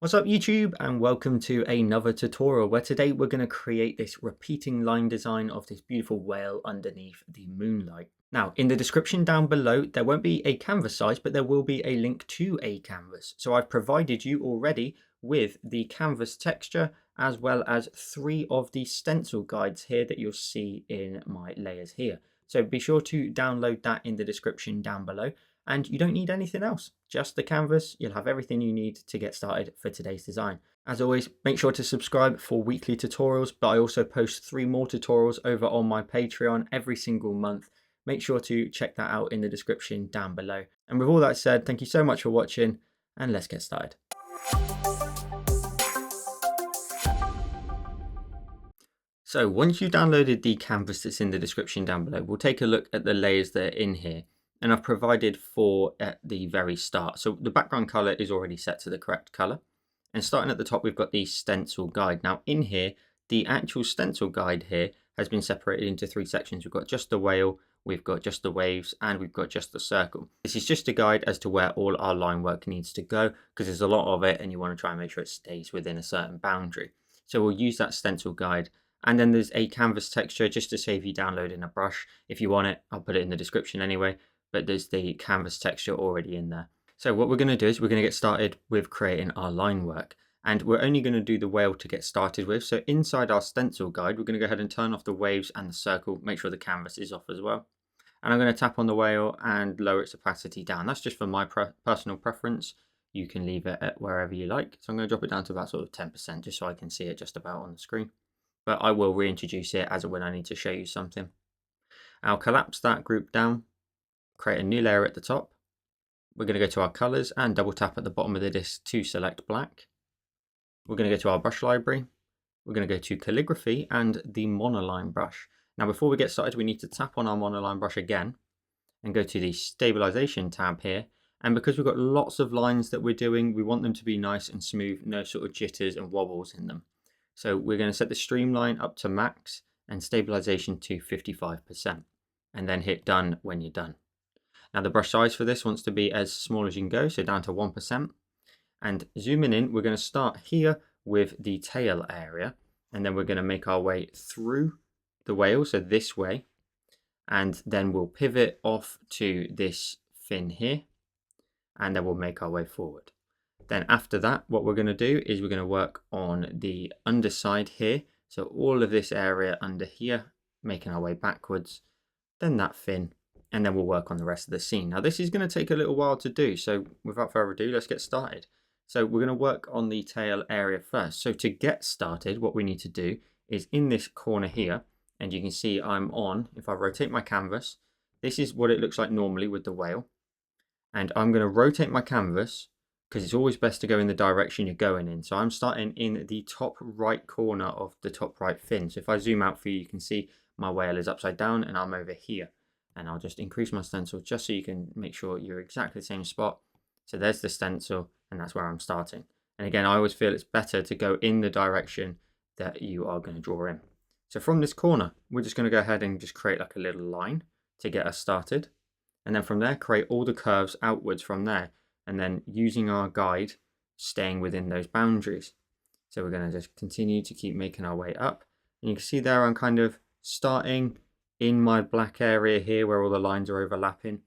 What's up YouTube, and welcome to another tutorial where today we're going to create this repeating line design of this beautiful whale underneath the moonlight. Now in the description down below there won't be a canvas size, but there will be a link to a canvas. So I've provided you already with the canvas texture as well as 3 of the stencil guides here that you'll see in my layers here. So be sure to download that in the description down below. And you don't need anything else, just the canvas. You'll have everything you need to get started for today's design. As always, make sure to subscribe for weekly tutorials, but I also post 3 more tutorials over on my Patreon every single month. Make sure to check that out in the description down below. And with all that said, thank you so much for watching, and let's get started. So once you've downloaded the canvas that's in the description down below, we'll take a look at the layers that are in here. And I've provided 4 at the very start. So the background color is already set to the correct color. And starting at the top, we've got the stencil guide. Now in here, the actual stencil guide here has been separated into 3 sections. We've got just the whale, we've got just the waves, and we've got just the circle. This is just a guide as to where all our line work needs to go, because there's a lot of it and you want to try and make sure it stays within a certain boundary. So we'll use that stencil guide. And then there's a canvas texture just to save you downloading a brush. If you want it, I'll put it in the description anyway. But there's the canvas texture already in there. So what we're going to do is we're going to get started with creating our line work. And we're only going to do the whale to get started with. So inside our stencil guide, we're going to go ahead and turn off the waves and the circle. Make sure the canvas is off as well. And I'm going to tap on the whale and lower its opacity down. That's just for my personal preference. You can leave it at wherever you like. So I'm going to drop it down to about sort of 10% just so I can see it just about on the screen. But I will reintroduce it as when I need to show you something. I'll collapse that group down. Create a new layer at the top. We're going to go to our colors and double tap at the bottom of the disk to select black. We're going to go to our brush library. We're going to go to calligraphy and the monoline brush. Now before we get started, we need to tap on our monoline brush again and go to the stabilization tab here. And because we've got lots of lines that we're doing, we want them to be nice and smooth, no sort of jitters and wobbles in them. So we're going to set the streamline up to max and stabilization to 55%, and then hit done when you're done. Now the brush size for this wants to be as small as you can go, so down to 1%. And zooming in, we're going to start here with the tail area, and then we're going to make our way through the whale, so this way, and then we'll pivot off to this fin here, and then we'll make our way forward. Then after that, what we're going to do is we're going to work on the underside here, so all of this area under here, making our way backwards, then that fin, and then we'll work on the rest of the scene. Now this is going to take a little while to do, so without further ado, let's get started. So we're going to work on the tail area first. So to get started, what we need to do is in this corner here, and you can see I'm on, if I rotate my canvas, this is what it looks like normally with the whale. And I'm going to rotate my canvas because it's always best to go in the direction you're going in. So I'm starting in the top right corner of the top right fin. So if I zoom out for you, you can see my whale is upside down and I'm over here. And I'll just increase my stencil just so you can make sure you're exactly the same spot. So there's the stencil and that's where I'm starting. And again, I always feel it's better to go in the direction that you are going to draw in. So from this corner, we're just going to go ahead and just create like a little line to get us started. And then from there, create all the curves outwards from there. And then using our guide, staying within those boundaries. So we're going to just continue to keep making our way up. And you can see there I'm kind of starting in my black area here where all the lines are overlapping,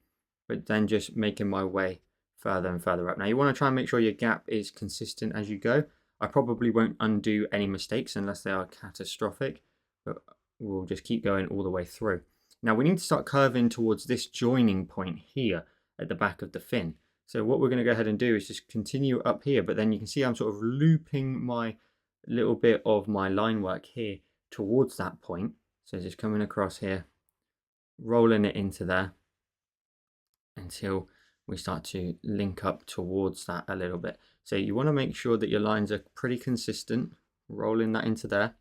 but then just making my way further and further up. Now you want to try and make sure your gap is consistent as you go. I probably won't undo any mistakes unless they are catastrophic, but we'll just keep going all the way through. Now we need to start curving towards this joining point here at the back of the fin. So what we're going to go ahead and do is just continue up here, but then you can see I'm sort of looping my little bit of my line work here towards that point. So just coming across here, rolling it into there until we start to link up towards that a little bit. So you want to make sure that your lines are pretty consistent, rolling that into there.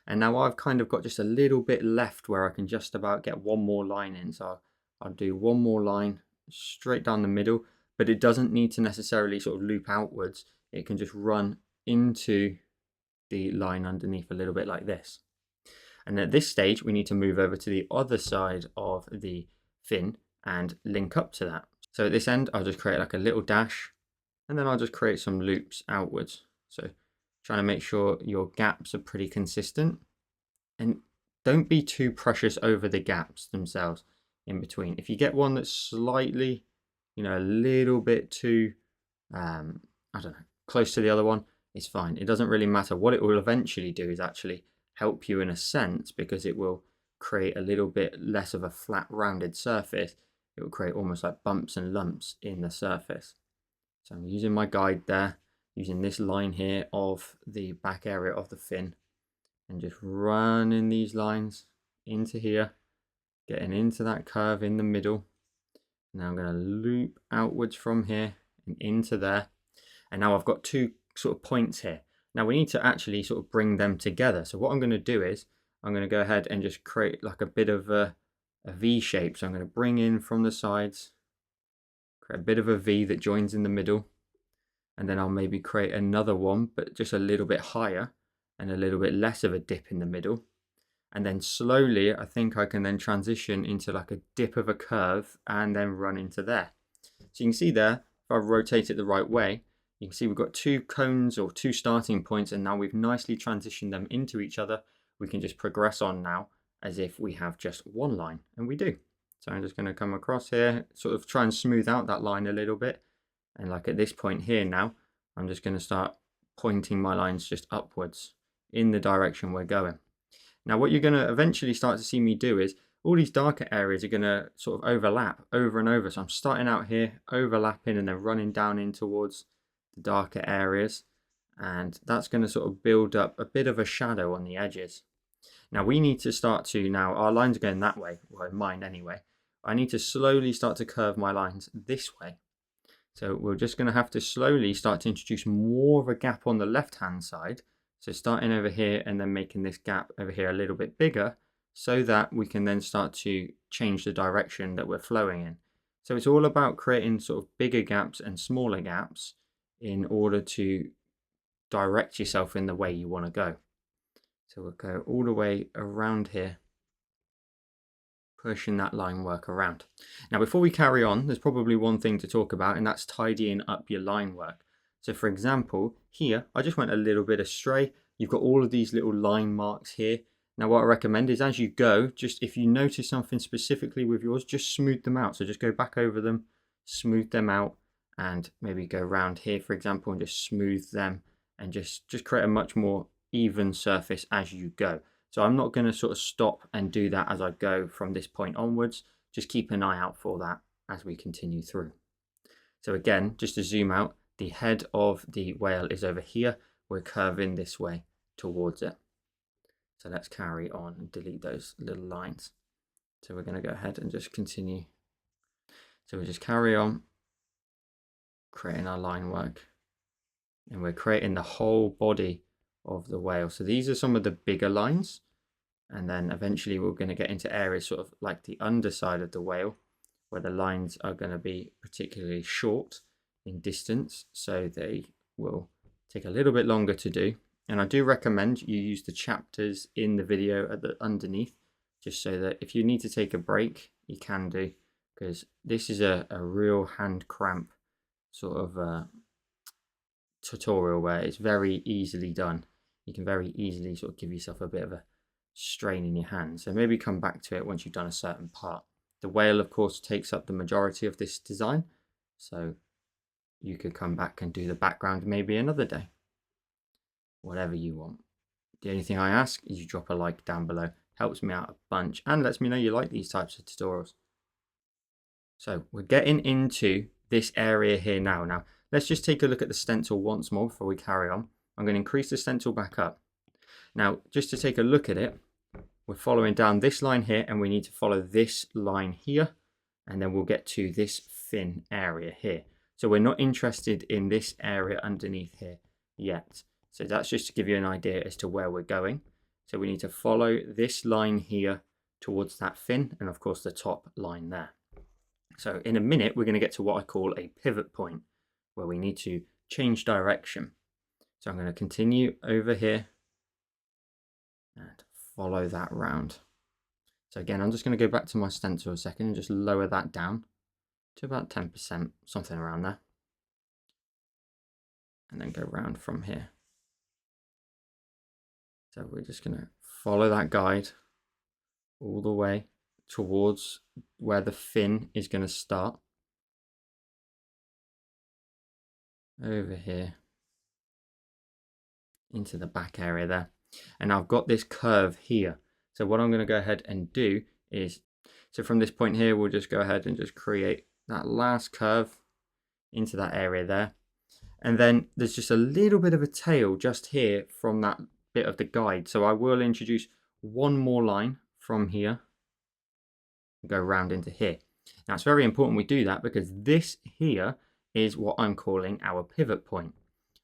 And now I've kind of got just a little bit left where I can just about get one more line in. So I'll do one more line straight down the middle, but it doesn't need to necessarily sort of loop outwards. It can just run into the line underneath a little bit like this. And at this stage, we need to move over to the other side of the fin and link up to that. So at this end, I'll just create like a little dash, and then I'll just create some loops outwards. So trying to make sure your gaps are pretty consistent, and don't be too precious over the gaps themselves in between. If you get one that's slightly, a little bit too, I don't know, close to the other one, it's fine. It doesn't really matter. What it will eventually do is actually help you in a sense, because it will create a little bit less of a flat rounded surface. It will create almost like bumps and lumps in the surface. So I'm using my guide there, using this line here of the back area of the fin, and just running these lines into here, getting into that curve in the middle. Now I'm going to loop outwards from here and into there. And now I've got two sort of points here. Now we need to actually sort of bring them together. So what I'm going to do is I'm going to go ahead and just create like a bit of a V shape. So I'm going to bring in from the sides, create a bit of a V that joins in the middle. And then I'll maybe create another one, but just a little bit higher and a little bit less of a dip in the middle. And then slowly, I think I can then transition into like a dip of a curve and then run into there. So you can see there, if I rotate it the right way, you can see we've got two cones or two starting points, and now we've nicely transitioned them into each other. We can just progress on now as if we have just one line, and we do. So I'm just going to come across here, sort of try and smooth out that line a little bit. And like at this point here now, I'm just going to start pointing my lines just upwards in the direction we're going. Now what you're going to eventually start to see me do is all these darker areas are going to sort of overlap over and over. So I'm starting out here, overlapping, and then running down in towards the darker areas. And that's going to sort of build up a bit of a shadow on the edges. Now we need to start to, now our lines are going that way, well in mine anyway. I need to slowly start to curve my lines this way. So we're just going to have to slowly start to introduce more of a gap on the left hand side. So starting over here and then making this gap over here a little bit bigger, so that we can then start to change the direction that we're flowing in. So it's all about creating sort of bigger gaps and smaller gaps in order to direct yourself in the way you want to go. So we'll go all the way around here, pushing that line work around. Now before we carry on, there's probably one thing to talk about, and that's tidying up your line work. So for example, here, I just went a little bit astray. You've got all of these little line marks here. Now what I recommend is as you go, just if you notice something specifically with yours, just smooth them out. So just go back over them, smooth them out, and maybe go around here, for example, and just smooth them, and just create a much more even surface as you go. So I'm not going to sort of stop and do that as I go from this point onwards. Just keep an eye out for that as we continue through. So again, just to zoom out, the head of the whale is over here. We're curving this way towards it. So let's carry on and delete those little lines. So we're going to go ahead and just continue. So we just carry on creating our line work. And we're creating the whole body of the whale. So these are some of the bigger lines. And then eventually we're going to get into areas sort of like the underside of the whale, where the lines are going to be particularly short in distance, so they will take a little bit longer to do. And I do recommend you use the chapters in the video at the underneath, just so that if you need to take a break, you can do, because this is a real hand cramp sort of tutorial where it's very easily done. You can very easily sort of give yourself a bit of a strain in your hand. So maybe come back to it once you've done a certain part. The whale, of course, takes up the majority of this design. So you could come back and do the background maybe another day. Whatever you want. The only thing I ask is you drop a like down below. Helps me out a bunch and lets me know you like these types of tutorials. So we're getting into this area here now. Now let's just take a look at the stencil once more before we carry on. I'm going to increase the stencil back up. Now just to take a look at it, we're following down this line here, and we need to follow this line here, and then we'll get to this fin area here. So we're not interested in this area underneath here yet. So that's just to give you an idea as to where we're going. So we need to follow this line here towards that fin, and of course the top line there. So in a minute, we're going to get to what I call a pivot point, where we need to change direction. So I'm going to continue over here and follow that round. So again, I'm just going to go back to my stencil a second and just lower that down to about 10%, something around there. And then go round from here. So we're just going to follow that guide all the way towards where the fin is going to start. Over here into the back area there. And I've got this curve here. So what I'm going to go ahead and do is, so from this point here, we'll just go ahead and just create that last curve into that area there. And then there's just a little bit of a tail just here from that bit of the guide. So I will introduce one more line from here, go round into here. Now it's very important we do that because this here is what I'm calling our pivot point.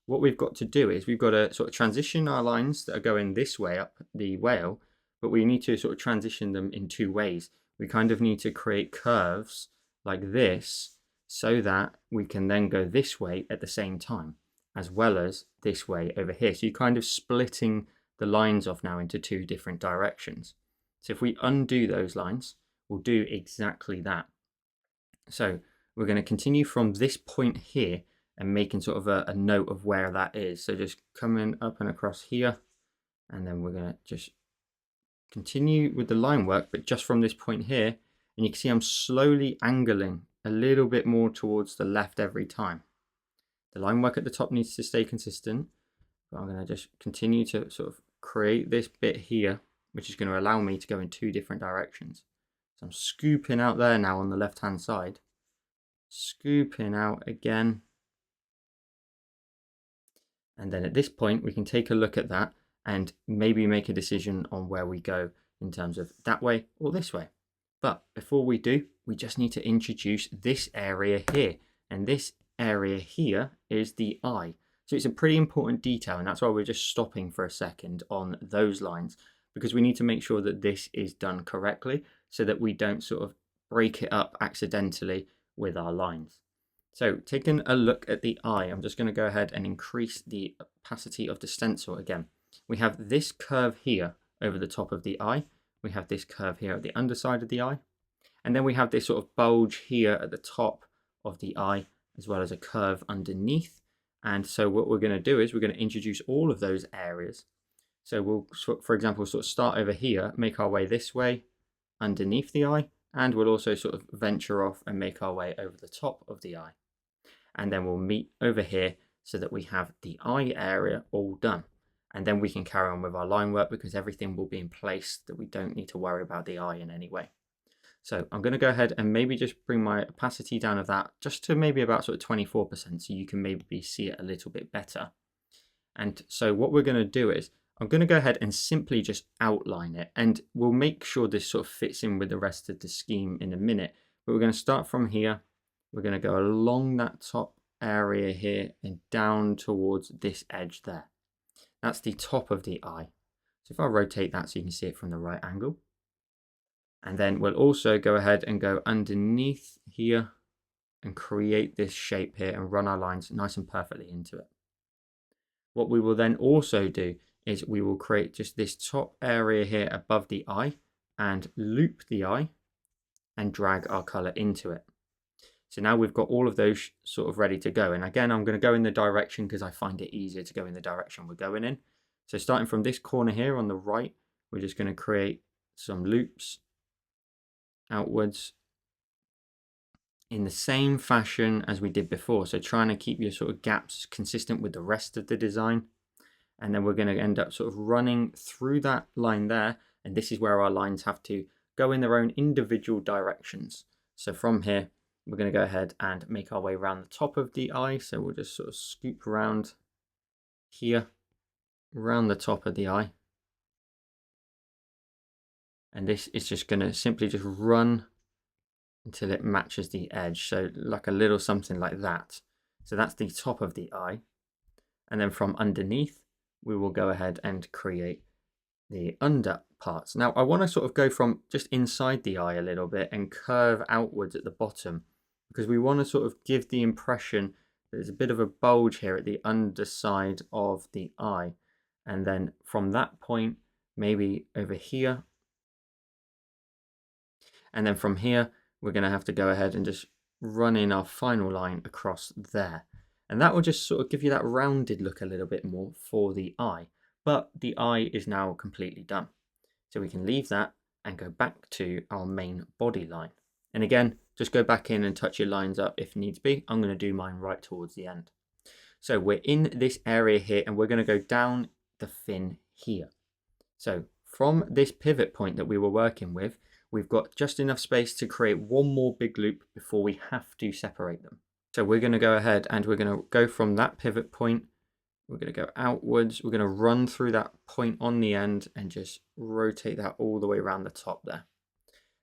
What we've got to do is we've got to sort of transition our lines that are going this way up the whale, but we need to sort of transition them in two ways. We kind of need to create curves like this so that we can then go this way at the same time, as well as this way over here. So you're kind of splitting the lines off now into two different directions. So if we undo those lines, we'll do exactly that. So we're going to continue from this point here and making sort of a note of where that is. So just coming up and across here, and then we're going to just continue with the line work, but just from this point here, and you can see I'm slowly angling a little bit more towards the left every time. The line work at the top needs to stay consistent, but I'm going to just continue to sort of create this bit here, which is going to allow me to go in two different directions. So I'm scooping out there now on the left hand side, scooping out again. And then at this point, we can take a look at that and maybe make a decision on where we go in terms of that way or this way. But before we do, we just need to introduce this area here. And this area here is the eye. So it's a pretty important detail, and that's why we're just stopping for a second on those lines, because we need to make sure that this is done correctly so that we don't sort of break it up accidentally with our lines. So taking a look at the eye, I'm just going to go ahead and increase the opacity of the stencil again. We have this curve here over the top of the eye. We have this curve here at the underside of the eye. And then we have this sort of bulge here at the top of the eye, as well as a curve underneath. And so what we're going to do is we're going to introduce all of those areas. So we'll, for example, sort of start over here, make our way this way underneath the eye, and we'll also sort of venture off and make our way over the top of the eye. And then we'll meet over here so that we have the eye area all done. And then we can carry on with our line work because everything will be in place that we don't need to worry about the eye in any way. So I'm going to go ahead and maybe just bring my opacity down of that just to maybe about sort of 24% so you can maybe see it a little bit better. And so what we're going to do is I'm going to go ahead and simply just outline it, and we'll make sure this sort of fits in with the rest of the scheme in a minute. But we're going to start from here. We're going to go along that top area here and down towards this edge there. That's the top of the eye. So if I rotate that so you can see it from the right angle. And then we'll also go ahead and go underneath here and create this shape here and run our lines nice and perfectly into it. What we will then also do is we will create just this top area here above the eye and loop the eye and drag our color into it. So now we've got all of those sort of ready to go. And again, I'm going to go in the direction because I find it easier to go in the direction we're going in. So starting from this corner here on the right, we're just going to create some loops outwards in the same fashion as we did before. So trying to keep your sort of gaps consistent with the rest of the design. And then we're going to end up sort of running through that line there. And this is where our lines have to go in their own individual directions. So from here, we're going to go ahead and make our way around the top of the eye. So we'll just sort of scoop around here, around the top of the eye. And this is just going to simply just run until it matches the edge. So like a little something like that. So that's the top of the eye. And then from underneath, we will go ahead and create the under parts. Now I want to sort of go from just inside the eye a little bit and curve outwards at the bottom, because we want to sort of give the impression that there's a bit of a bulge here at the underside of the eye. And then from that point, maybe over here. And then from here, we're going to have to go ahead and just run in our final line across there. And that will just sort of give you that rounded look a little bit more for the eye. but the eye is now completely done. So we can leave that and go back to our main body line. And again, just go back in and touch your lines up if needs be. I'm going to do mine right towards the end. So we're in this area here and we're going to go down the fin here. So from this pivot point that we were working with, we've got just enough space to create one more big loop before we have to separate them. So we're going to go ahead and we're going to go from that pivot point. We're going to go outwards. We're going to run through that point on the end and just rotate that all the way around the top there.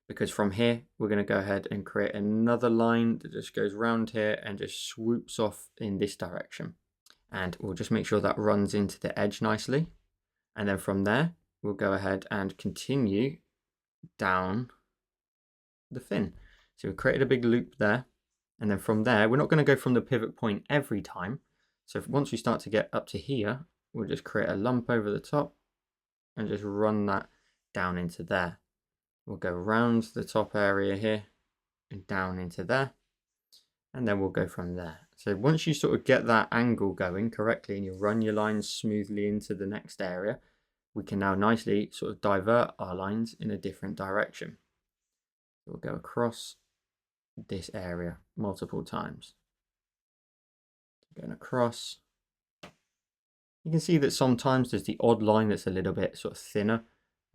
Because from here, we're going to go ahead and create another line that just goes around here and just swoops off in this direction. And we'll just make sure that runs into the edge nicely. And then from there, we'll go ahead and continue down the fin. So we've created a big loop there. And then from there, we're not going to go from the pivot point every time. So once we start to get up to here, we'll just create a lump over the top and just run that down into there. We'll go around the top area here and down into there. And then we'll go from there. So once you sort of get that angle going correctly and you run your lines smoothly into the next area, we can now nicely sort of divert our lines in a different direction. We'll go across this area multiple times. Going across. You can see that sometimes there's the odd line that's a little bit sort of thinner.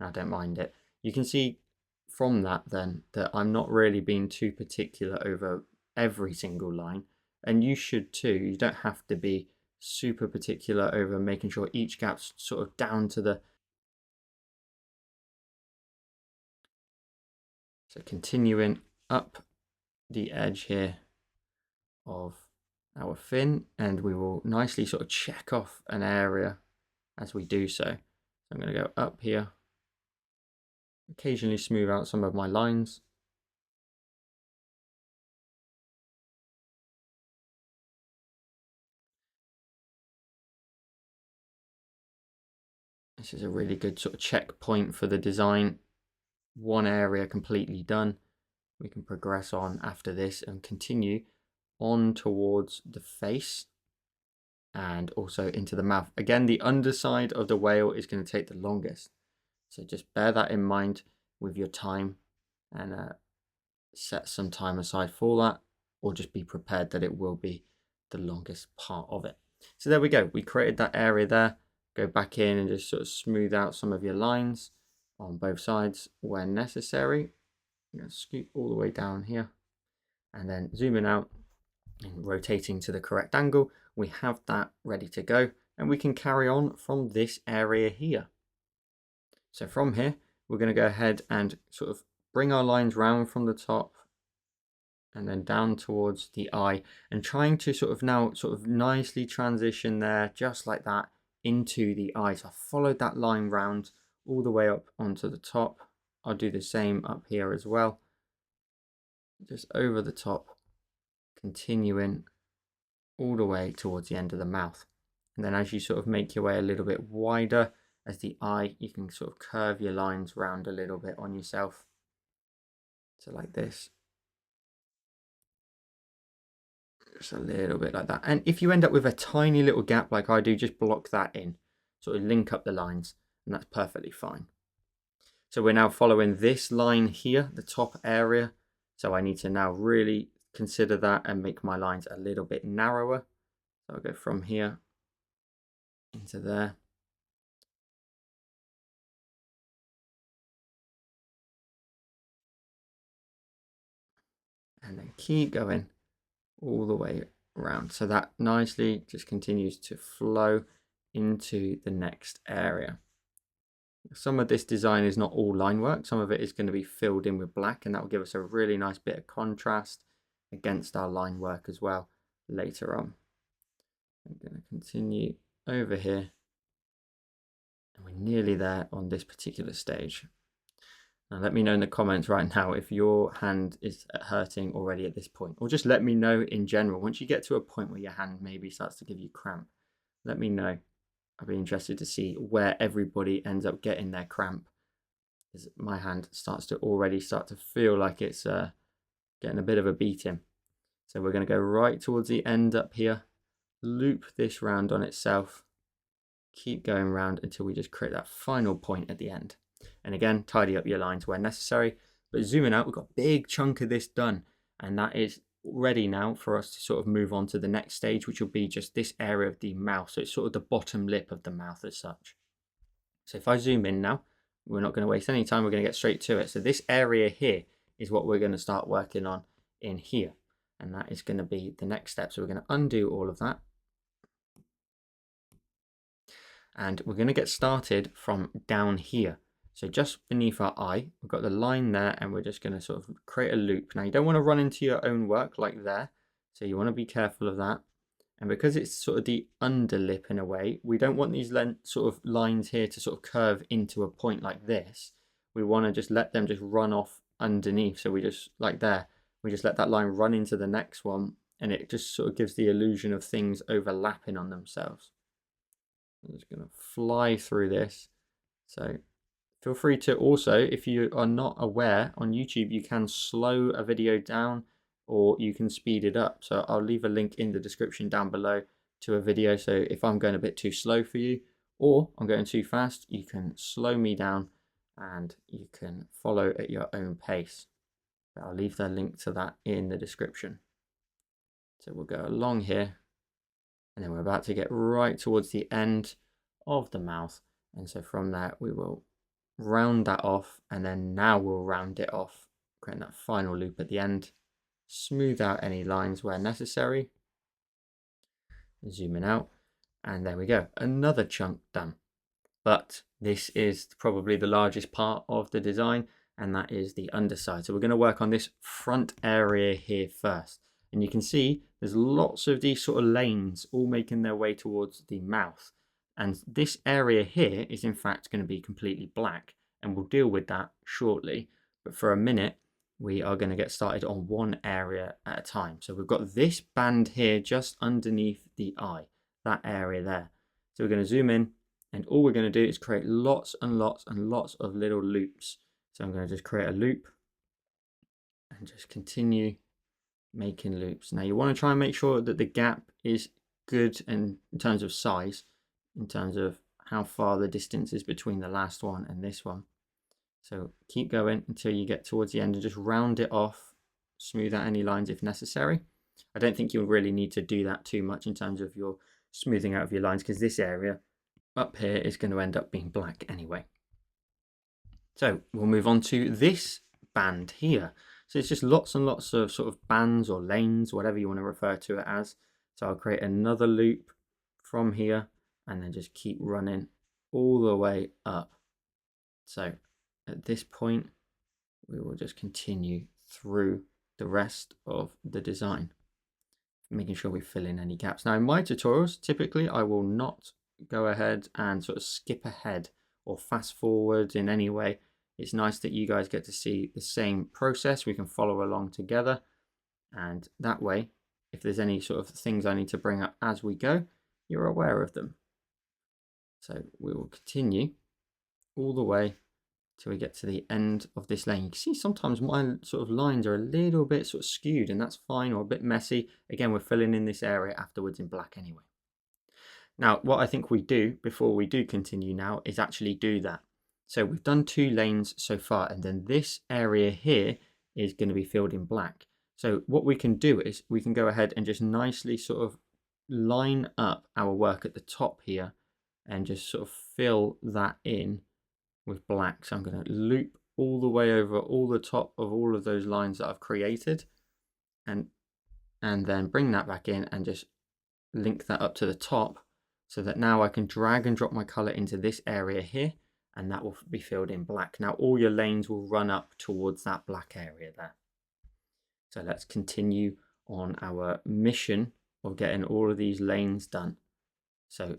I don't mind it. You can see from that then that I'm not really being too particular over every single line, and you should too. You don't have to be super particular over making sure each gap's sort of down to the. So continuing up the edge here of our fin, and we will nicely sort of check off an area as we do so. I'm going to go up here, occasionally smooth out some of my lines. This is a really good sort of checkpoint for the design. One area completely done. We can progress on after this and continue on towards the face and also into the mouth. Again, the underside of the whale is going to take the longest. So just bear that in mind with your time and set some time aside for that, or just be prepared that it will be the longest part of it. So there we go. We created that area there. Go back in and just sort of smooth out some of your lines on both sides when necessary. I'm going to scoot all the way down here and then zooming out and rotating to the correct angle. We have that ready to go, and we can carry on from this area here. So from here, we're going to go ahead and sort of bring our lines round from the top and then down towards the eye, and trying to sort of now sort of nicely transition there, just like that, into the eye. So I followed that line round all the way up onto the top. I'll do the same up here as well, just over the top, continuing all the way towards the end of the mouth. And then as you sort of make your way a little bit wider as the eye, you can sort of curve your lines round a little bit on yourself. So like this. Just a little bit like that. And if you end up with a tiny little gap like I do, just block that in. Sort of link up the lines, and that's perfectly fine. So we're now following this line here, the top area. So I need to now really consider that and make my lines a little bit narrower. So I'll go from here into there. And then keep going all the way around. So that nicely just continues to flow into the next area. Some of this design is not all line work. Some of it is going to be filled in with black, and that will give us a really nice bit of contrast against our line work as well later on. I'm going to continue over here, and we're nearly there on this particular stage. Now let me know in the comments right now if your hand is hurting already at this point, or just let me know in general. Once you get to a point where your hand maybe starts to give you cramp, let me know. I'd be interested to see where everybody ends up getting their cramp. As my hand starts to already feel like it's getting a bit of a beating. So we're going to go right towards the end up here, loop this round on itself, keep going around until we just create that final point at the end. And again, tidy up your lines where necessary. But zooming out, we've got a big chunk of this done. And that is ready now for us to sort of move on to the next stage, which will be just this area of the mouth. So it's sort of the bottom lip of the mouth as such. So if I zoom in now, we're not going to waste any time. We're going to get straight to it. So this area here is what we're going to start working on in here. And that is going to be the next step. So we're going to undo all of that. And we're going to get started from down here. So just beneath our eye, we've got the line there, and we're just going to sort of create a loop. Now you don't want to run into your own work like there. So you want to be careful of that. And because it's sort of the underlip in a way, we don't want these sort of lines here to sort of curve into a point like this. We want to just let them just run off underneath. So we just, like there, we just let that line run into the next one, and it just sort of gives the illusion of things overlapping on themselves. I'm just going to fly through this. So feel free to also, if you are not aware, on YouTube you can slow a video down or you can speed it up. So I'll leave a link in the description down below to a video. So if I'm going a bit too slow for you or I'm going too fast, you can slow me down and you can follow at your own pace. I'll leave the link to that in the description. So we'll go along here. And then we're about to get right towards the end of the mouth. And so from there, we will round that off. And then now we'll round it off, creating that final loop at the end. Smooth out any lines where necessary. Zooming out. And there we go. Another chunk done. But this is probably the largest part of the design. And that is the underside. So we're going to work on this front area here first. And you can see there's lots of these sort of lanes all making their way towards the mouth. And this area here is in fact going to be completely black. And we'll deal with that shortly. But for a minute, we are going to get started on one area at a time. So we've got this band here just underneath the eye, that area there. So we're going to zoom in, and all we're going to do is create lots and lots and lots of little loops. So I'm going to just create a loop and just continue making loops. Now you want to try and make sure that the gap is good in terms of size, in terms of how far the distance is between the last one and this one. So keep going until you get towards the end and just round it off, smooth out any lines if necessary. I don't think you'll really need to do that too much in terms of your smoothing out of your lines, because this area up here is going to end up being black anyway. So we'll move on to this band here. So it's just lots and lots of sort of bands or lanes, whatever you want to refer to it as. So I'll create another loop from here and then just keep running all the way up. So at this point, we will just continue through the rest of the design, making sure we fill in any gaps. Now in my tutorials, typically I will not go ahead and sort of skip ahead or fast forward in any way. It's nice that you guys get to see the same process. We can follow along together. And that way, if there's any sort of things I need to bring up as we go, you're aware of them. So we will continue all the way till we get to the end of this lane. You can see sometimes my sort of lines are a little bit sort of skewed, and that's fine, or a bit messy. Again, we're filling in this area afterwards in black anyway. Now, what I think we do before we do continue now is actually do that. So we've done 2 lanes so far, and then this area here is going to be filled in black. So what we can do is we can go ahead and just nicely sort of line up our work at the top here and just sort of fill that in with black. So I'm going to loop all the way over all the top of all of those lines that I've created, and then bring that back in and just link that up to the top, so that now I can drag and drop my color into this area here, and that will be filled in black. Now all your lanes will run up towards that black area there. So let's continue on our mission of getting all of these lanes done. So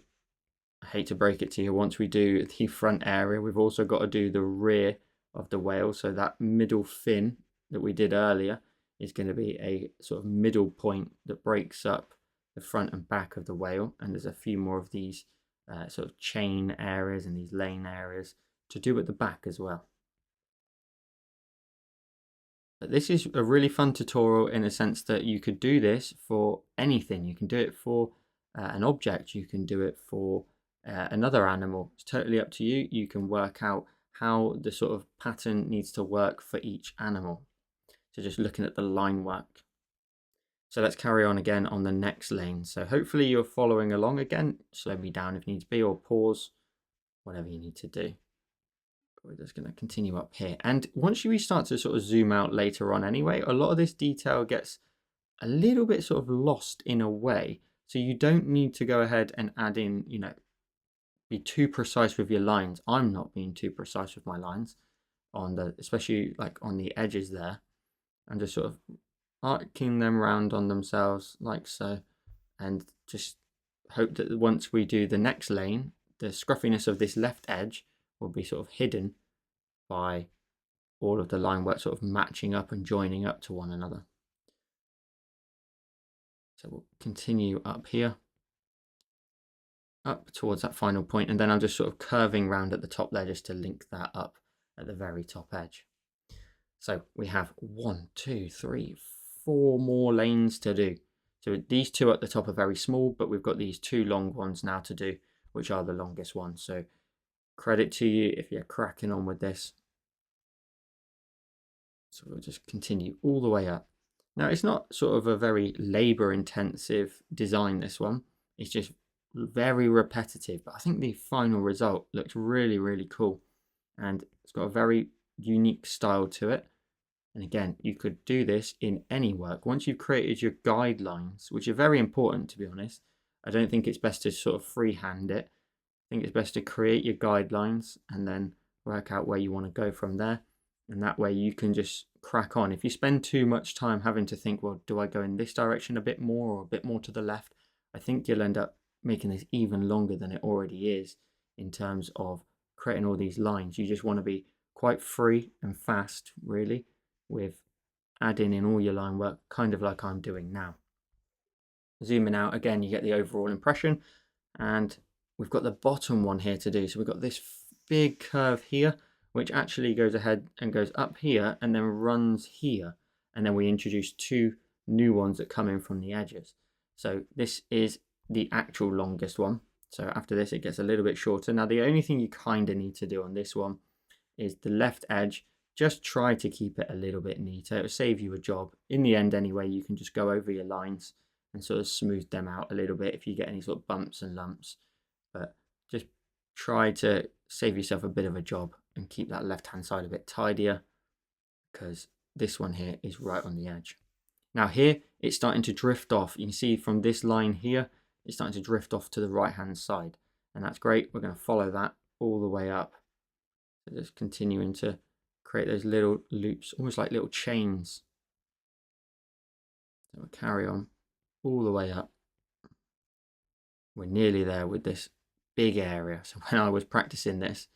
I hate to break it to you, once we do the front area, we've also got to do the rear of the whale. So that middle fin that we did earlier is going to be a sort of middle point that breaks up the front and back of the whale. And there's a few more of these sort of chain areas and these lane areas to do at the back as well. But this is a really fun tutorial in a sense that you could do this for anything. You can do it for an object, you can do it for another animal. It's totally up to you. You can work out how the sort of pattern needs to work for each animal. So just looking at the line work. So let's carry on again on the next lane. So hopefully you're following along again. Slow me down if needs be, or pause, whatever you need to do. We're just going to continue up here. And once we start to sort of zoom out later on anyway, a lot of this detail gets a little bit sort of lost in a way. So you don't need to go ahead and add in, you know, be too precise with your lines. I'm not being too precise with my lines on the, especially like on the edges there. I'm just sort of arcing them round on themselves like so, and just hope that once we do the next lane, the scruffiness of this left edge will be sort of hidden by all of the line work sort of matching up and joining up to one another. So we'll continue up here, up towards that final point, and then I'm just sort of curving round at the top there just to link that up at the very top edge. So we have 1, 2, 3, 4 more lanes to do. So these two at the top are very small, but we've got these 2 long ones now to do, which are the longest ones. So credit to you if you're cracking on with this. So we'll just continue all the way up. Now it's not sort of a very labor intensive design, this one. It's just very repetitive, but I think the final result looks really, really cool. And it's got a very unique style to it. And again, you could do this in any work. Once you've created your guidelines, which are very important, to be honest, I don't think it's best to sort of freehand it. I think it's best to create your guidelines and then work out where you want to go from there. And that way you can just crack on. If you spend too much time having to think, well, do I go in this direction a bit more or a bit more to the left? I think you'll end up making this even longer than it already is in terms of creating all these lines. You just want to be quite free and fast, really, with adding in all your line work, kind of like I'm doing now. Zooming out again, you get the overall impression, and we've got the bottom one here to do. So we've got this big curve here, which actually goes ahead and goes up here and then runs here, and then we introduce 2 new ones that come in from the edges. So this is the actual longest one. So after this it gets a little bit shorter. Now the only thing you kind of need to do on this one is the left edge. Just try to keep it a little bit neater. It'll save you a job. In the end anyway, you can just go over your lines and sort of smooth them out a little bit if you get any sort of bumps and lumps. But just try to save yourself a bit of a job and keep that left hand side a bit tidier, because this one here is right on the edge. Now here it's starting to drift off. You can see from this line here, it's starting to drift off to the right hand side, and that's great. We're going to follow that all the way up. So just continuing to create those little loops, almost like little chains. So we'll carry on all the way up. We're nearly there with this big area. So when I was practicing this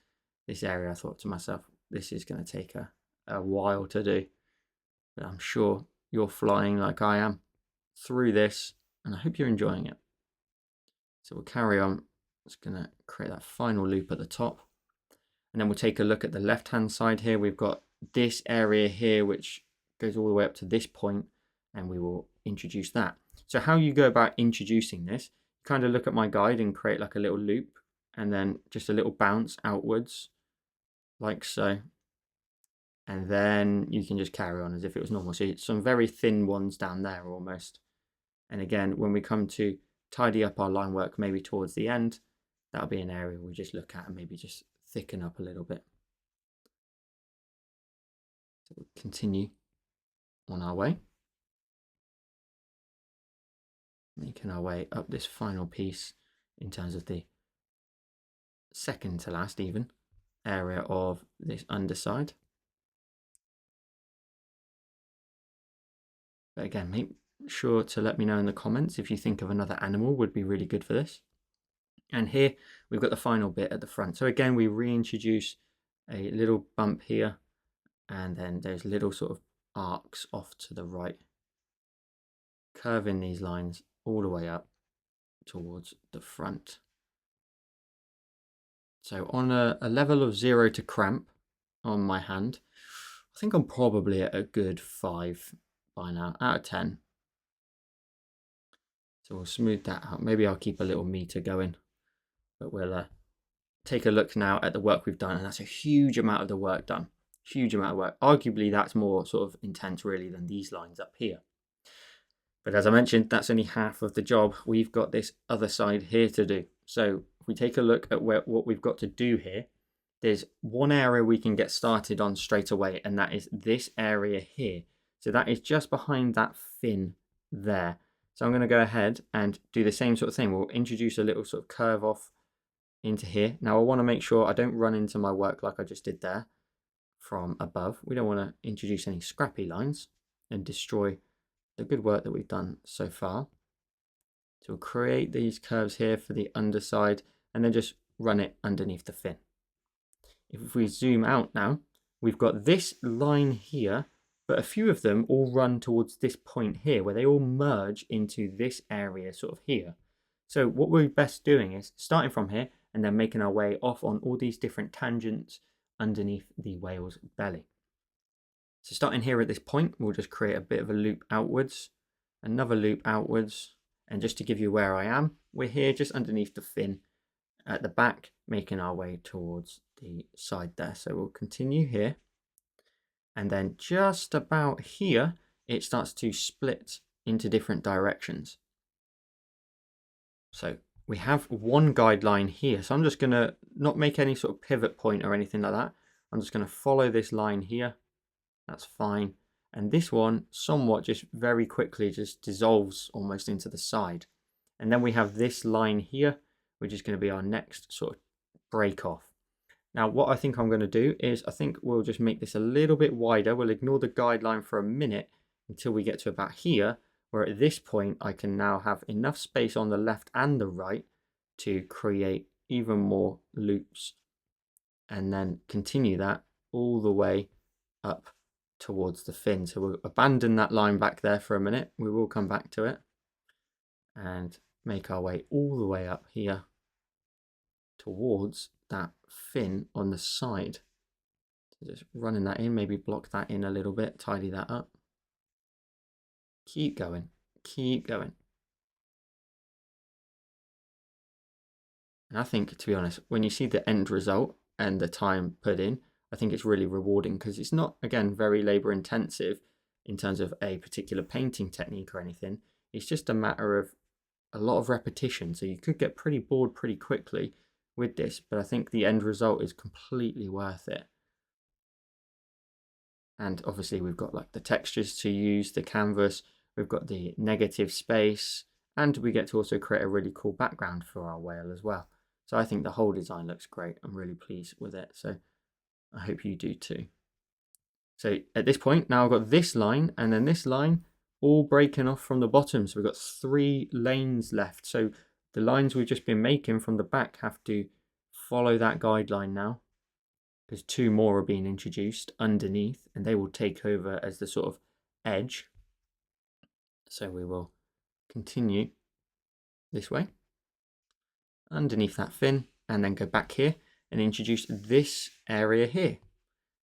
area, I thought to myself, this is going to take a while to do. But I'm sure you're flying like I am through this, and I hope you're enjoying it. So we'll carry on. It's going to create that final loop at the top. And then we'll take a look at the left hand side here. We've got this area here, which goes all the way up to this point, and we will introduce that. So how you go about introducing this, kind of look at my guide and create like a little loop, and then just a little bounce outwards like so. And then you can just carry on as if it was normal. So some very thin ones down there almost. And again, when we come to tidy up our line work, maybe towards the end, that'll be an area we'll just look at and maybe just thicken up a little bit. So we'll continue on our way, making our way up this final piece in terms of the second to last even area of this underside. But again, make sure to let me know in the comments if you think of another animal would be really good for this. And here we've got the final bit at the front. So again, we reintroduce a little bump here, and then there's little sort of arcs off to the right, curving these lines all the way up towards the front. So on a level of 0 to cramp on my hand, I think I'm probably at a good 5 by now, out of 10. So we'll smooth that out. Maybe I'll keep a little meter going But we'll take a look now at the work we've done, and that's a huge amount of the work done. Huge amount of work. Arguably, that's more sort of intense really than these lines up here. But as I mentioned, that's only half of the job. We've got this other side here to do. So if we take a look at what we've got to do here, there's one area we can get started on straight away, and that is this area here. So that is just behind that fin there. So I'm going to go ahead and do the same sort of thing. We'll introduce a little sort of curve off into here. Now I want to make sure I don't run into my work like I just did there from above. We don't want to introduce any scrappy lines and destroy the good work that we've done so far. So we'll create these curves here for the underside and then just run it underneath the fin. If we zoom out now, we've got this line here, but a few of them all run towards this point here where they all merge into this area sort of here. So what we're best doing is starting from here and then making our way off on all these different tangents underneath the whale's belly. So starting here at this point, we'll just create a bit of a loop outwards, another loop outwards, and just to give you where I am, we're here just underneath the fin at the back, making our way towards the side there. So we'll continue here, and then just about here, it starts to split into different directions. So we have one guideline here, so I'm just going to not make any sort of pivot point or anything like that. I'm just going to follow this line here. That's fine. And this one somewhat just very quickly just dissolves almost into the side. And then we have this line here, which is going to be our next sort of break off. Now what I think I'm going to do is I think we'll just make this a little bit wider. We'll ignore the guideline for a minute until we get to about here, where at this point I can now have enough space on the left and the right to create even more loops, and then continue that all the way up towards the fin. So we'll abandon that line back there for a minute. We will come back to it and make our way all the way up here towards that fin on the side. So just running that in, maybe block that in a little bit, tidy that up. Keep going, keep going. And I think, to be honest, when you see the end result and the time put in, I think it's really rewarding because it's not, again, very labor intensive in terms of a particular painting technique or anything. It's just a matter of a lot of repetition. So you could get pretty bored pretty quickly with this, but I think the end result is completely worth it. And obviously we've got like the textures to use, the canvas, we've got the negative space, and we get to also create a really cool background for our whale as well. So I think the whole design looks great. I'm really pleased with it. So I hope you do too. So at this point, now I've got this line and then this line all breaking off from the bottom. So we've got 3 lanes left. So the lines we've just been making from the back have to follow that guideline now, because 2 more are being introduced underneath and they will take over as the sort of edge. So we will continue this way underneath that fin and then go back here and introduce this area here.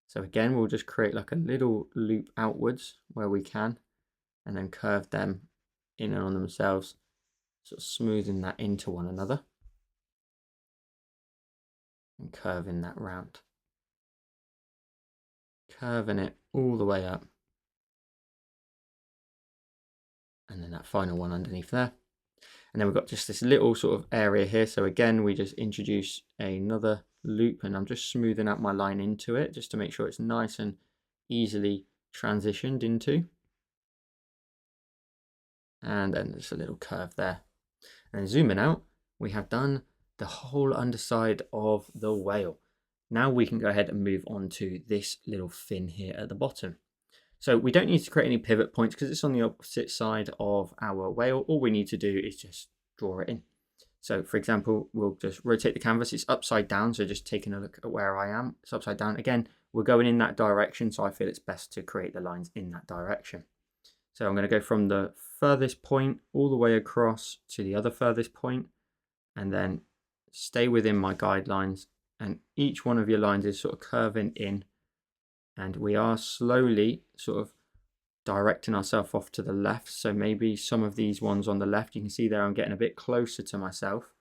So again, we'll just create like a little loop outwards where we can, and then curve them in and on themselves, sort of smoothing that into one another and curving that round, curving it all the way up, and then that final one underneath there. And then we've got just this little sort of area here. So again, we just introduce another loop, and I'm just smoothing out my line into it just to make sure it's nice and easily transitioned into. And then there's a little curve there. And zooming out, we have done the whole underside of the whale. Now we can go ahead and move on to this little fin here at the bottom. So we don't need to create any pivot points because it's on the opposite side of our whale. All we need to do is just draw it in. So for example, we'll just rotate the canvas. It's upside down, so just taking a look at where I am. It's upside down. Again, we're going in that direction, so I feel it's best to create the lines in that direction. So I'm going to go from the furthest point all the way across to the other furthest point, and then stay within my guidelines. And each one of your lines is sort of curving in, and we are slowly sort of directing ourselves off to the left. So maybe some of these ones on the left, you can see there I'm getting a bit closer to myself.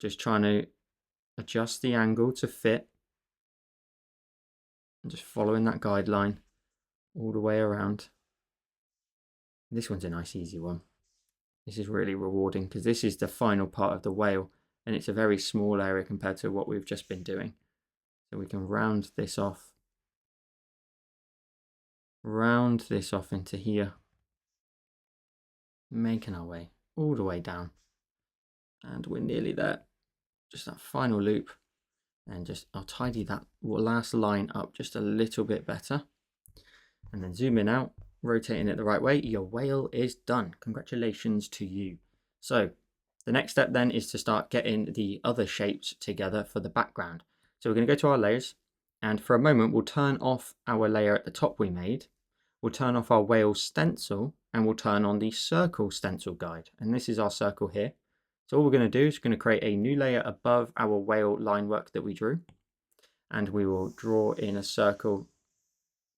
just trying to adjust the angle to fit and just following that guideline all the way around. This one's a nice easy one. This is really rewarding because this is the final part of the whale and it's a very small area compared to what we've just been doing. So we can round this off into here, making our way all the way down. And we're nearly there. Just that final loop. And just I'll tidy that last line up just a little bit better. And then zoom in out, rotating it the right way. Your whale is done. Congratulations to you. So the next step then is to start getting the other shapes together for the background. So we're going to go to our layers, and for a moment we'll turn off our layer at the top we made. We'll turn off our whale stencil and we'll turn on the circle stencil guide. And this is our circle here. So all we're going to do is going to create a new layer above our whale line work that we drew. And we will draw in a circle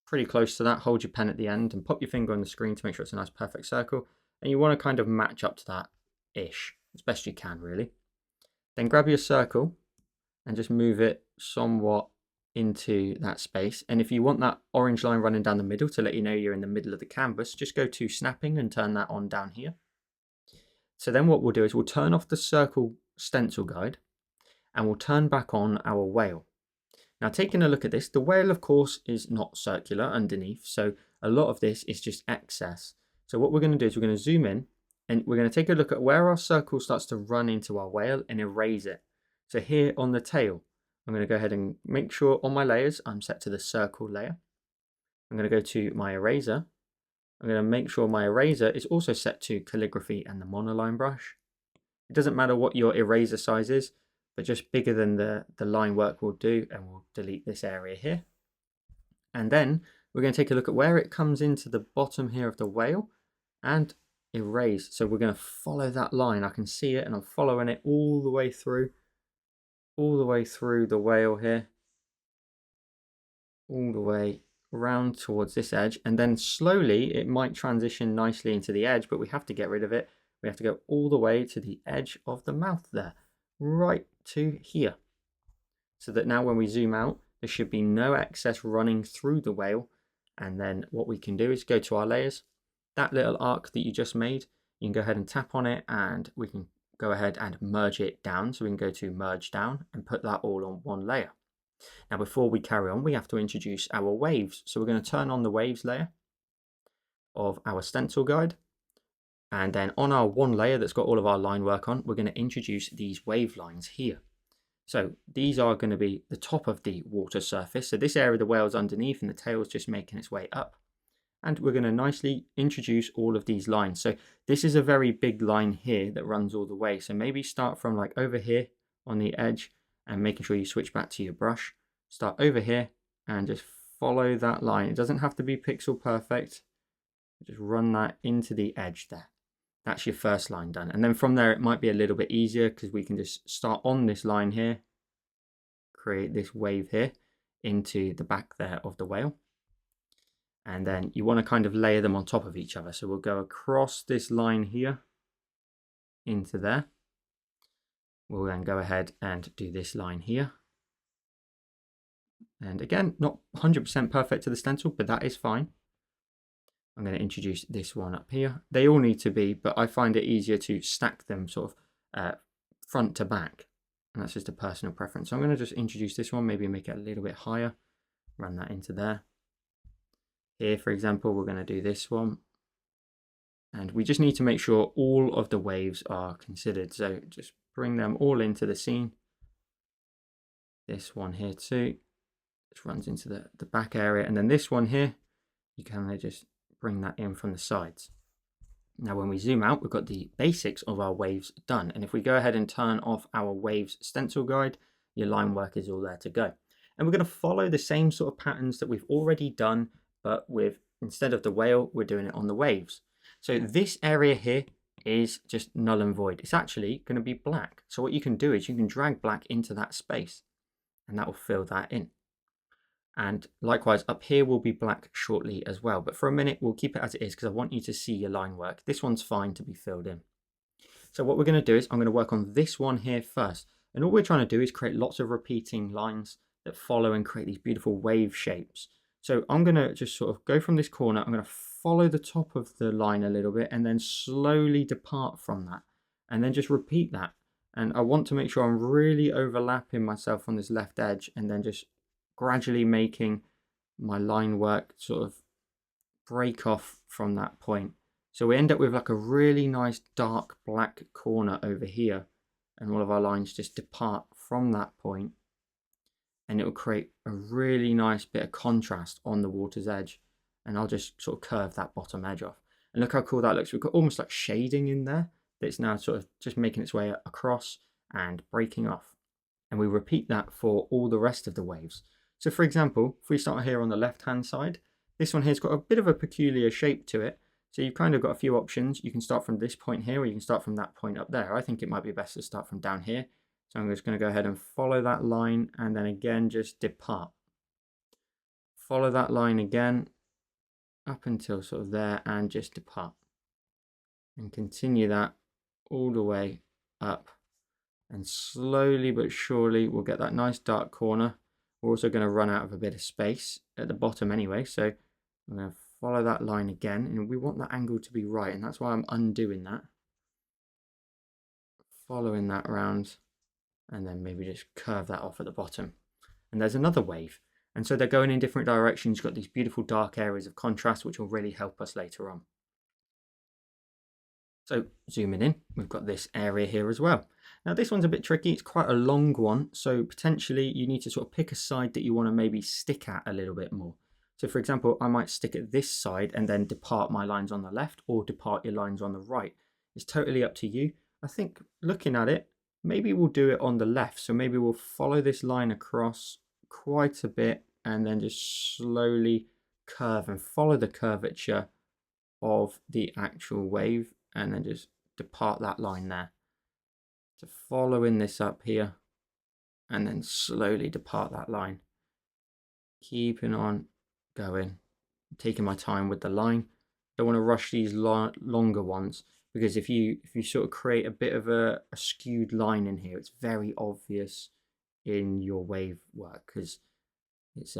pretty close to that. Hold your pen at the end and pop your finger on the screen to make sure it's a nice perfect circle. And you want to kind of match up to that-ish, as best you can really. Then grab your circle and just move it somewhat into that space. And if you want that orange line running down the middle to let you know you're in the middle of the canvas, just go to snapping and turn that on down here. So then what we'll do is we'll turn off the circle stencil guide and we'll turn back on our whale. Now taking a look at this, the whale of course is not circular underneath, so a lot of this is just excess. So what we're going to do is we're going to zoom in and we're going to take a look at where our circle starts to run into our whale and erase it. So here on the tail, I'm going to go ahead and make sure on my layers I'm set to the circle layer. I'm going to go to my eraser. I'm going to make sure my eraser is also set to calligraphy and the monoline brush. It doesn't matter what your eraser size is, but just bigger than the line work will do, and we'll delete this area here. And then we're going to take a look at where it comes into the bottom here of the whale and erase. So we're going to follow that line. I can see it and I'm following it all the way through the whale here, all the way round towards this edge, and then slowly it might transition nicely into the edge, but we have to get rid of it. We have to go all the way to the edge of the mouth there, right to here, so that now when we zoom out there should be no excess running through the whale. And then what we can do is go to our layers, that little arc that you just made, you can go ahead and tap on it and we can go ahead and merge it down. So we can go to merge down and put that all on one layer. Now before we carry on, we have to introduce our waves. So we're going to turn on the waves layer of our stencil guide. And then on our one layer that's got all of our line work on, we're going to introduce these wave lines here. So these are going to be the top of the water surface. So this area the whale's underneath and the tail's just making its way up. And we're going to nicely introduce all of these lines. So this is a very big line here that runs all the way. So maybe start from like over here on the edge and making sure you switch back to your brush. Start over here and just follow that line. It doesn't have to be pixel perfect. Just run that into the edge there. That's your first line done. And then from there, it might be a little bit easier because we can just start on this line here, create this wave here into the back there of the whale. And then you want to kind of layer them on top of each other. So we'll go across this line here into there. We'll then go ahead and do this line here. And again, not 100% perfect to the stencil, but that is fine. I'm going to introduce this one up here. They all need to be, but I find it easier to stack them sort of front to back. And that's just a personal preference. So I'm going to just introduce this one, maybe make it a little bit higher, run that into there. Here, for example, we're going to do this one. And we just need to make sure all of the waves are considered. So just bring them all into the scene. This one here too. This runs into the back area. And then this one here, you can just bring that in from the sides. Now when we zoom out, we've got the basics of our waves done. And if we go ahead and turn off our waves stencil guide, your line work is all there to go. And we're going to follow the same sort of patterns that we've already done, but with, instead of the whale, we're doing it on the waves. So this area here is just null and void. It's actually going to be black. So what you can do is you can drag black into that space and that will fill that in. And likewise up here will be black shortly as well. But for a minute, we'll keep it as it is because I want you to see your line work. This one's fine to be filled in. So what we're going to do is I'm going to work on this one here first. And all we're trying to do is create lots of repeating lines that follow and create these beautiful wave shapes. So I'm going to just sort of go from this corner. I'm going to follow the top of the line a little bit and then slowly depart from that. And then just repeat that. And I want to make sure I'm really overlapping myself on this left edge and then just gradually making my line work sort of break off from that point. So we end up with like a really nice dark black corner over here, and all of our lines just depart from that point, and it will create a really nice bit of contrast on the water's edge. And I'll just sort of curve that bottom edge off. And look how cool that looks. We've got almost like shading in there that's now sort of just making its way across and breaking off. And we repeat that for all the rest of the waves. So for example, if we start here on the left hand side, this one here's got a bit of a peculiar shape to it. So you've kind of got a few options. You can start from this point here, or you can start from that point up there. I think it might be best to start from down here. So I'm just going to go ahead and follow that line and then again just depart. Follow that line again up until sort of there and just depart. And continue that all the way up. And slowly but surely we'll get that nice dark corner. We're also going to run out of a bit of space at the bottom anyway. So I'm going to follow that line again. And we want that angle to be right. And that's why I'm undoing that. Following that round. And then maybe just curve that off at the bottom. And there's another wave. And so they're going in different directions. You've got these beautiful dark areas of contrast, which will really help us later on. So zooming in, we've got this area here as well. Now this one's a bit tricky. It's quite a long one. So potentially you need to sort of pick a side that you want to maybe stick at a little bit more. So for example, I might stick at this side and then depart my lines on the left, or depart your lines on the right. It's totally up to you. I think looking at it, maybe we'll do it on the left. So maybe we'll follow this line across quite a bit and then just slowly curve and follow the curvature of the actual wave and then just depart that line there. So following this up here and then slowly depart that line. Keeping on going, taking my time with the line. Don't want to rush these longer ones, because if you sort of create a bit of a skewed line in here, it's very obvious in your wave work, because it's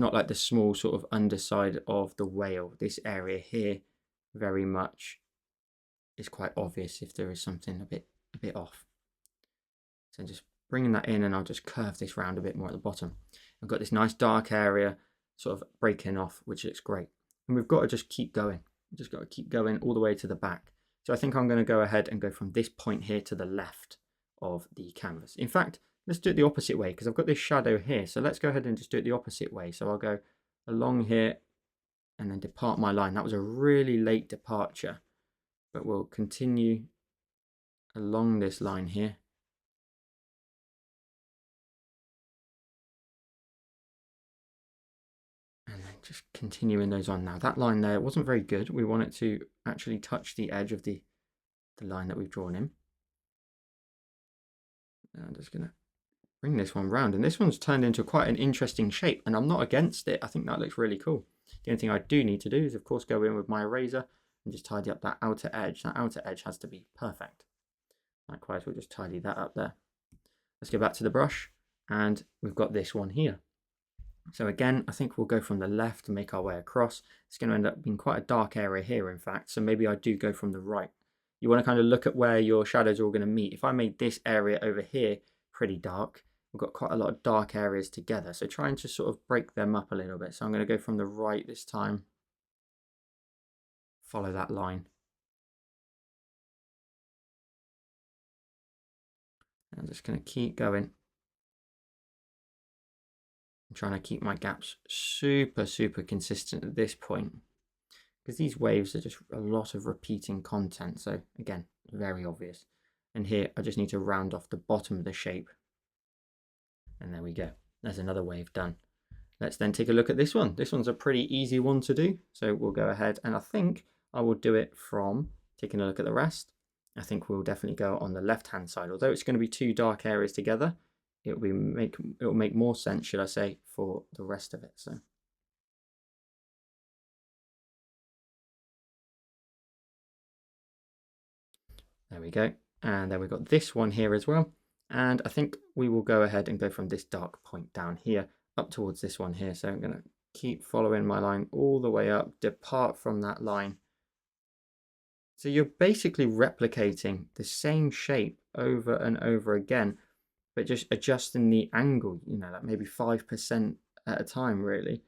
not like the small sort of underside of the whale. This area here very much is quite obvious if there is something a bit off. So just bringing that in, and I'll just curve this round a bit more at the bottom. I've got this nice dark area sort of breaking off, which looks great. And we've got to just keep going. We've just got to keep going all the way to the back. So I think I'm going to go ahead and go from this point here to the left of the canvas. In fact, let's do it the opposite way, because I've got this shadow here. So let's go ahead and just do it the opposite way. So I'll go along here and then depart my line. That was a really late departure, but we'll continue along this line here. And then just continuing those on. Now that line there wasn't very good. We want it to actually touch the edge of the line that we've drawn in. And I'm just going to bring this one round, and this one's turned into quite an interesting shape, and I'm not against it. I think that looks really cool. The only thing I do need to do is of course go in with my eraser and just tidy up that outer edge. That outer edge has to be perfect. Likewise, we'll just tidy that up there. Let's go back to the brush, and we've got this one here. So again, I think we'll go from the left and make our way across. It's going to end up being quite a dark area here, in fact, so maybe I do go from the right. You want to kind of look at where your shadows are all going to meet. If I made this area over here pretty dark, we've got quite a lot of dark areas together, so trying to sort of break them up a little bit. So I'm going to go from the right this time, follow that line. I'm just going to keep going. I'm trying to keep my gaps super consistent at this point, because these waves are just a lot of repeating content. So again, very obvious. And here I just need to round off the bottom of the shape. And there we go. There's another wave done. Let's then take a look at this one. This one's a pretty easy one to do. So we'll go ahead, and I think I will do it from taking a look at the rest. I think we'll definitely go on the left hand side. Although it's going to be two dark areas together, it will make more sense, should I say, for the rest of it. So there we go. And then we've got this one here as well. And I think we will go ahead and go from this dark point down here up towards this one here. So I'm going to keep following my line all the way up, depart from that line. So you're basically replicating the same shape over and over again, but just adjusting the angle, you know, like maybe 5% at a time really,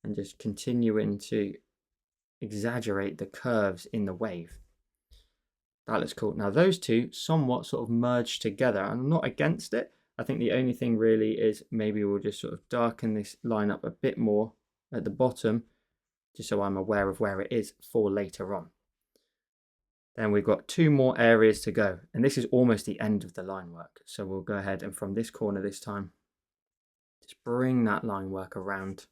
and just continuing to exaggerate the curves in the wave. That looks cool. Now those two somewhat sort of merge together, and I'm not against it. I think the only thing really is maybe we'll just sort of darken this line up a bit more at the bottom, just so I'm aware of where it is for later on. Then we've got two more areas to go, and this is almost the end of the line work. So we'll go ahead and from this corner this time, just bring that line work around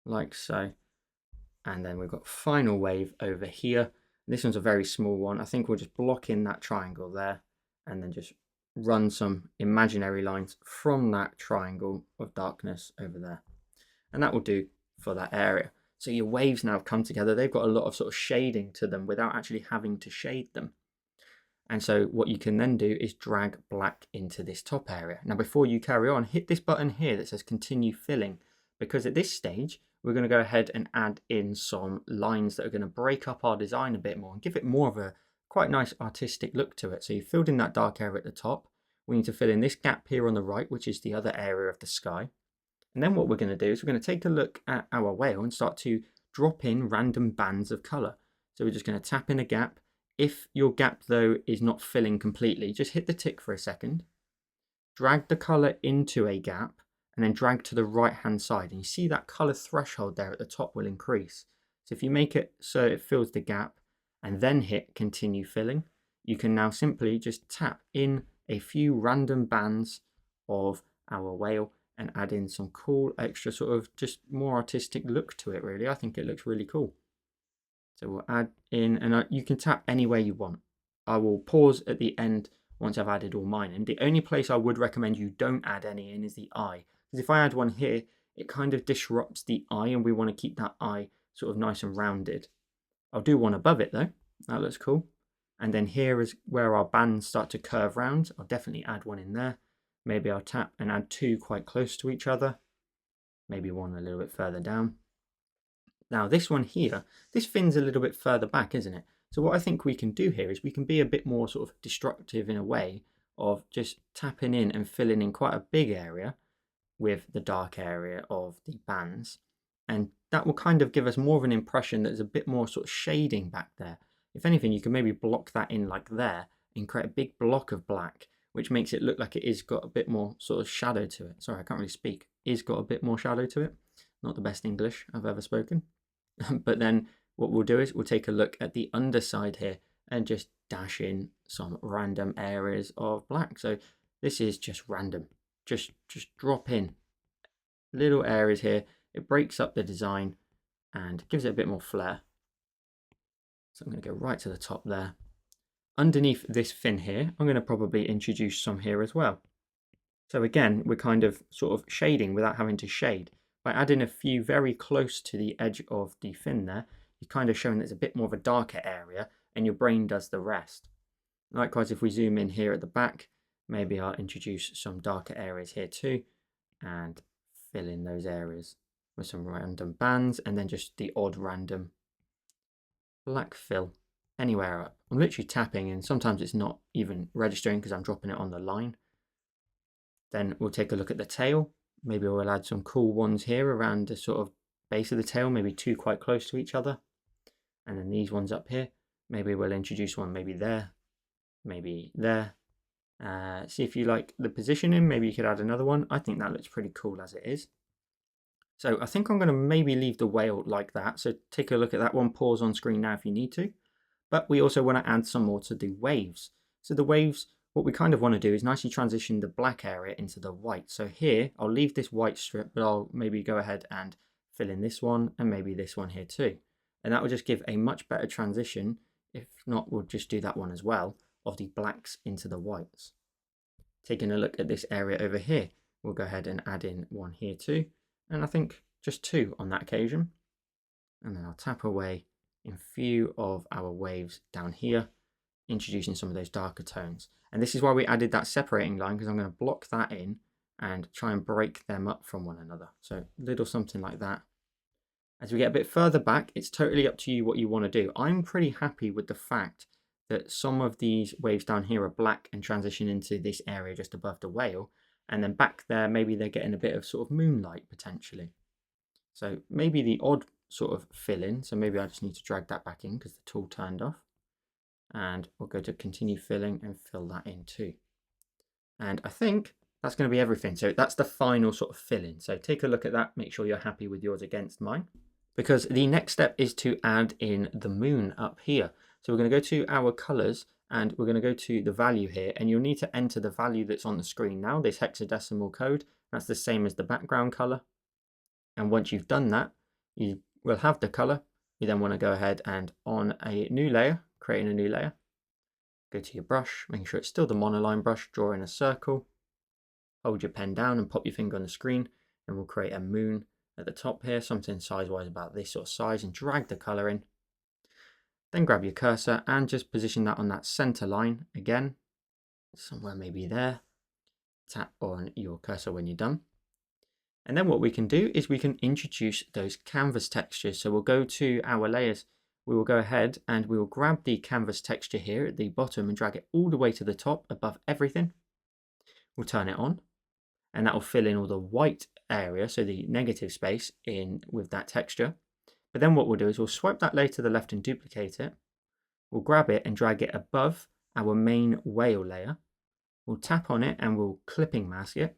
like so. And then we've got final wave over here. This one's a very small one. I think we'll just block in that triangle there and then just run some imaginary lines from that triangle of darkness over there. And that will do for that area. So your waves now have come together. They've got a lot of sort of shading to them without actually having to shade them. And so what you can then do is drag black into this top area. Now before you carry on, hit this button here that says continue filling, because at this stage, we're going to go ahead and add in some lines that are going to break up our design a bit more and give it more of a quite nice artistic look to it. So you've filled in that dark area at the top. We need to fill in this gap here on the right, which is the other area of the sky. And then what we're going to do is we're going to take a look at our whale and start to drop in random bands of color. So we're just going to tap in a gap. If your gap though is not filling completely, just hit the tick for a second, drag the color into a gap, and then drag to the right hand side, and you see that color threshold there at the top will increase. So if you make it so it fills the gap and then hit continue filling, you can now simply just tap in a few random bands of our whale and add in some cool extra sort of just more artistic look to it really. I think it looks really cool. So we'll add in, and you can tap anywhere you want. I will pause at the end once I've added all mine in. The only place I would recommend you don't add any in is the eye. Because if I add one here, it kind of disrupts the eye, and we want to keep that eye sort of nice and rounded. I'll do one above it though. That looks cool. And then here is where our bands start to curve round. I'll definitely add one in there. Maybe I'll tap and add two quite close to each other. Maybe one a little bit further down. Now this one here, this fin's a little bit further back, isn't it? So what I think we can do here is we can be a bit more sort of destructive in a way of just tapping in and filling in quite a big area with the dark area of the bands. And that will kind of give us more of an impression that there's a bit more sort of shading back there. If anything, you can maybe block that in like there and create a big block of black, which makes it look like it is got a bit more sort of shadow to it. Sorry, I can't really speak. Is got a bit more shadow to it. Not the best English I've ever spoken. But then what we'll do is we'll take a look at the underside here and just dash in some random areas of black. So this is just random. Just drop in little areas here. It breaks up the design and gives it a bit more flair. So I'm going to go right to the top there. Underneath this fin here, I'm going to probably introduce some here as well. So again, we're kind of sort of shading without having to shade. By adding a few very close to the edge of the fin there, you're kind of showing there's a bit more of a darker area and your brain does the rest. Likewise, if we zoom in here at the back, maybe I'll introduce some darker areas here too and fill in those areas with some random bands and then just the odd random black fill anywhere up. I'm literally tapping and sometimes it's not even registering because I'm dropping it on the line. Then we'll take a look at the tail. Maybe we'll add some cool ones here around the sort of base of the tail, maybe two quite close to each other. And then these ones up here, maybe we'll introduce one maybe there, maybe there. See if you like the positioning, maybe you could add another one. I think that looks pretty cool as it is. So I think I'm going to maybe leave the whale like that. So take a look at that one, pause on screen now if you need to. But we also want to add some more to the waves. So the waves, what we kind of want to do is nicely transition the black area into the white. So here, I'll leave this white strip, but I'll maybe go ahead and fill in this one and maybe this one here too. And that will just give a much better transition. If not, we'll just do that one as well, of the blacks into the whites. Taking a look at this area over here, we'll go ahead and add in one here too. And I think just two on that occasion. And then I'll tap away in a few of our waves down here. introducing some of those darker tones. And this is why we added that separating line, because I'm going to block that in and try and break them up from one another. So a little something like that. As we get a bit further back, it's totally up to you what you want to do. I'm pretty happy with the fact that some of these waves down here are black and transition into this area just above the whale. And then back there, maybe they're getting a bit of sort of moonlight potentially. So maybe the odd sort of fill in. So maybe I just need to drag that back in because the tool turned off. And we'll go to continue filling and fill that in too. And I think that's going to be everything. So that's the final sort of fill in. So take a look at that. Make sure you're happy with yours against mine. Because the next step is to add in the moon up here. So we're going to go to our colors and we're going to go to the value here, and you'll need to enter the value that's on the screen now, this hexadecimal code. That's the same as the background color. And once you've done that, you will have the color. You then want to go ahead and on a new layer, creating a new layer, go to your brush, making sure it's still the monoline brush, draw in a circle, hold your pen down and pop your finger on the screen, and we'll create a moon at the top here, something size-wise about this sort of size, and drag the color in. Then grab your cursor and just position that on that center line again, somewhere maybe there. Tap on your cursor when you're done. And then what we can do is we can introduce those canvas textures. So we'll go to our layers. We will go ahead and we will grab the canvas texture here at the bottom and drag it all the way to the top above everything. We'll turn it on, and that will fill in all the white area, so the negative space in with that texture. But then what we'll do is we'll swipe that layer to the left and duplicate it. We'll grab it and drag it above our main whale layer. We'll tap on it and we'll clipping mask it.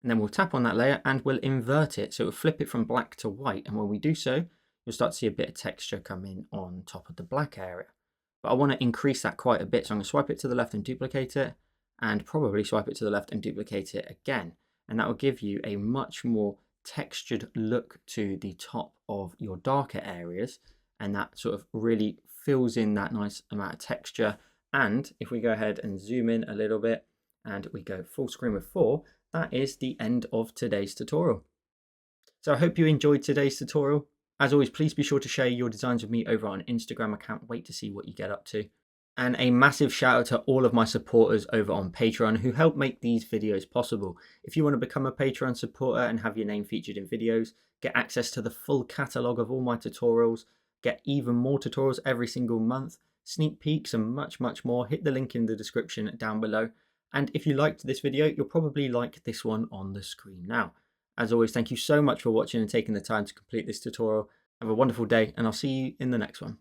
And then we'll tap on that layer and we'll invert it. So we'll flip it from black to white. And when we do so, you'll start to see a bit of texture come in on top of the black area. But I want to increase that quite a bit. So I'm going to swipe it to the left and duplicate it, and probably swipe it to the left and duplicate it again. And that will give you a much more textured look to the top of your darker areas, and that sort of really fills in that nice amount of texture. And if we go ahead and zoom in a little bit and we go full screen with 4, that is the end of today's tutorial. So I hope you enjoyed today's tutorial. As always, please be sure to share your designs with me over on Instagram. I can't wait to see what you get up to. And a massive shout out to all of my supporters over on Patreon who help make these videos possible. If you want to become a Patreon supporter and have your name featured in videos, get access to the full catalogue of all my tutorials, get even more tutorials every single month, sneak peeks and much, much more, hit the link in the description down below. And if you liked this video, you'll probably like this one on the screen now. As always, thank you so much for watching and taking the time to complete this tutorial. Have a wonderful day, and I'll see you in the next one.